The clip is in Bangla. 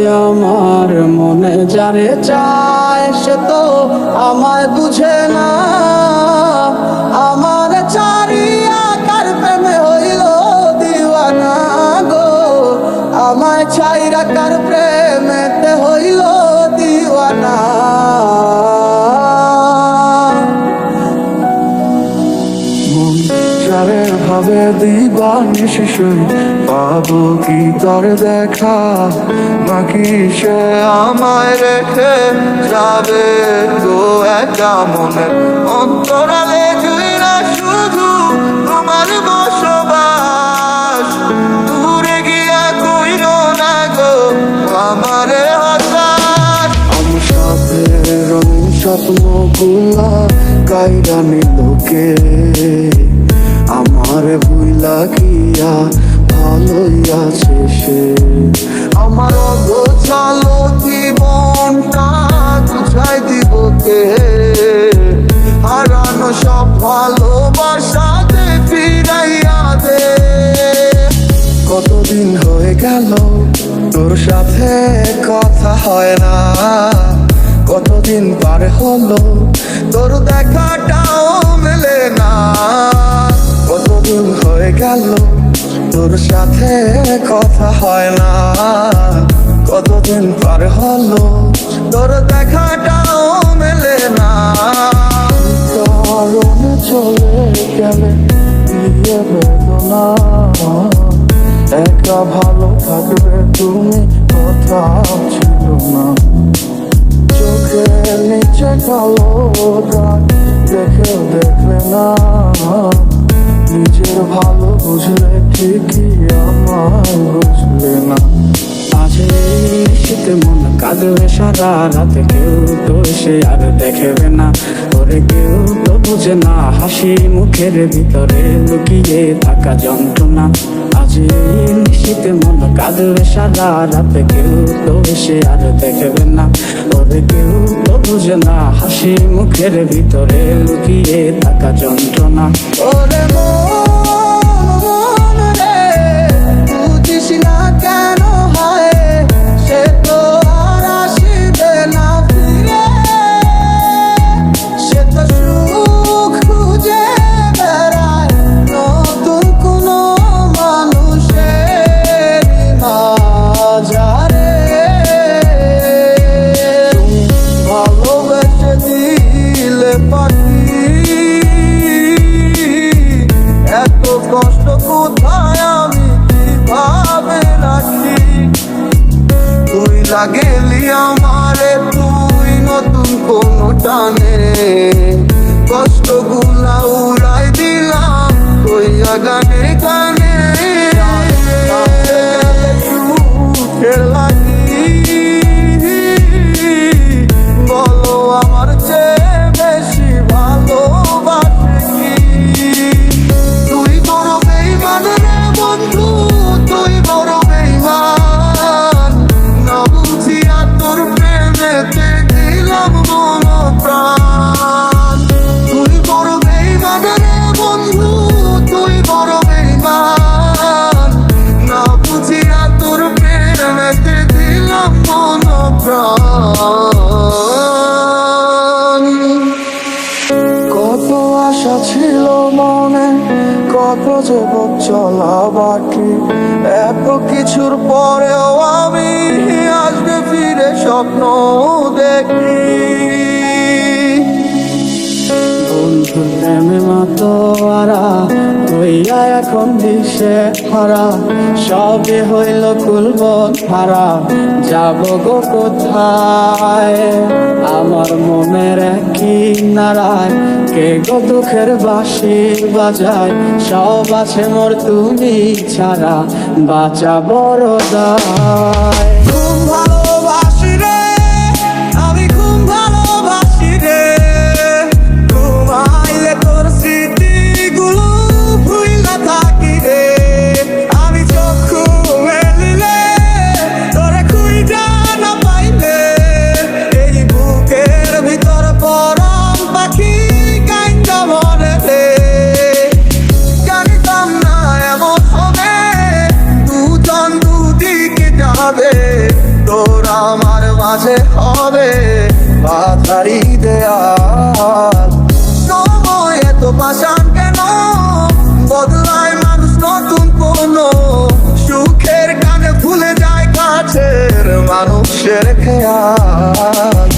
আমার মনে যারে চায় সে তো আমায় বুঝে না। আমার চারিয়া কার প্রেমে হইল দিওয়ানা গো, আমায় ছাইরা কার প্রেমেতে হইল দিওয়ানা। যারে ভাবে দিবানিশি পাবো কি তোর দেখা, নাকি সে আমায় রেখে যাবে গো একা মনে অন্তরালে জুইরা শুধু তোমার বসবাস। দূরে গিয়া কইরো না গো আমারে হতাশ। আমি সাথে রঙিন স্বপ্নগুলা কাইরা নিলোকে, আমার ভুইলা গিয়া ভালোই আছে সে। আমার অগোছালো জীবনটা গুছাই দিব কে, হারানো সব ভালোবাসাতে ফিরাইয়া দে। কতদিন হয়ে গেল তোর সাথে কথা হয় না, কতদিন পার হলো তোর দেখাটাও মেলে না। কতদিন হয়ে গেল তোর সাথে কথা হয় না, কতদিন পার হলো তোর দেখাটাও মেলে না। কারণে চলে গেলে দিয়ে বেদনা, একা ভালো থাকবে তুমি কথা ছিল না। চোখের নিচে কালো দাগ দেখেও দেখলে না, নিজের ভালো বুঝলে ঠিকই আমায় বুঝলে না। আজ এই শীতে মন কাঁদবে সারা রাতে, কেউ তো সে আর দেখবে না। ওরে কেউ তো বুঝে না হাসি মুখের ভিতরে লুকিয়ে থাকা যন্ত্রণা। আজ এই শীতে মন কাঁদবে সারা রাতে, কেউ তো সে আর দেখবে না। ওরে কেউ তো বুঝে না হাসি মুখের ভিতরে লুকিয়ে থাকা যন্ত্রণা। ওরে বুঝিস না কেন হয় সে তো আর আসিবে না ফিরে, সে তো সুখ খুঁজে বেড়ায় নতুন কোনো মানুষের মাঝারে। তুমি ভালোবেসে দিলে পাখি, এত কষ্ট কোথায় আমি কিভাবে রাখি। তুই লাগেলি আমারে তুই নতুন কোনো টানে, কষ্টগুলা উড়াই দিলাম ওই গানে গানে। সুখের লাগি বলো আমার চেয়ে বেশি ভালোবাসে কি। তুই বড় বেইমান রে বন্ধু, তুই বড় বেইমান। না বুঝিয়া তোর প্রেমেতে দিলাম মন প্রাণ। তুই বড় বেইমান রে বন্ধু, তুই বড় বেইমান। না বুঝিয়া তোর প্রেমেতে দিলাম মন প্রাণ। কত আশা ছিল মনে, কত যে চলা বাকি, এত কিছুর পরেও আমি আসবে ফিরে স্বপ্ন দেখি। বন্ধু প্রেমে মাতোয়ারা হইয়া এখন দিশে হারা, সবে হইল কুলবন হারা, যাব গো কোথায়। আমার মনের একই নারায় কে গো দুঃখের বাঁশি বাজায়, সব আছে মোর তুমি ছাড়া বাঁচা বড় দায়। খুব ভালোবাসি রে আমি, খুব ভালোবাসি রে, ঘুমাইলে তোর স্মৃতিগুলো ভুইলা থাকি রে। আমি চক্ষু মেলিলে তোরে খুঁজা না পাইলে, এই বুকের ভিতর পরাণ পাখি কাইন্দা মরে রে। জানিতাম না এমন হবে দুজন দুদিকে যাবে, তোর আমার মাঝে হবে বাধারি দেয়াল। সময় এত পাষাণ কেন, বদলায় মানুষ নতুন কোন সুখের গানে ভুলে যায় কাছের মানুষের খেয়াল।